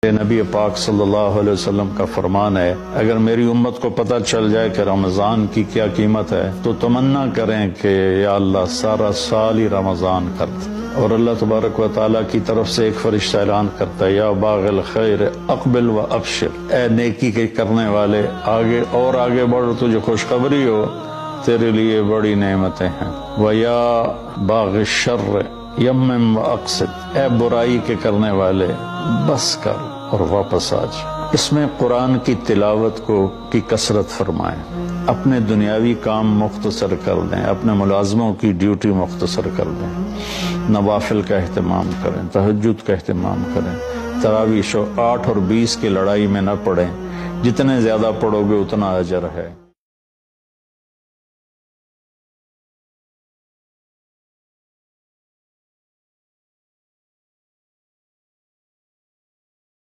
نبی پاک صلی اللہ علیہ وسلم کا فرمان ہے، اگر میری امت کو پتہ چل جائے کہ رمضان کی کیا قیمت ہے تو تمنا کریں کہ یا اللہ سارا سال ہی رمضان کر دے۔ اور اللہ تبارک و تعالیٰ کی طرف سے ایک فرشتہ اعلان کرتا ہے، یا باغ الخیر اقبل و ابشر، اے نیکی کے کرنے والے آگے اور آگے بڑھ، تجھے خوشخبری ہو تیرے لیے بڑی نعمتیں ہیں۔ ویا باغ الشر یمم و اقصد، اے برائی کے کرنے والے بس کر اور واپس آ جا۔ اس میں قرآن کی تلاوت کی کثرت فرمائیں، اپنے دنیاوی کام مختصر کر دیں، اپنے ملازموں کی ڈیوٹی مختصر کر دیں، نوافل کا اہتمام کریں، تہجد کا اہتمام کریں، تراویح 8 اور 20 کی لڑائی میں نہ پڑیں، جتنے زیادہ پڑھو گے اتنا اجر ہے۔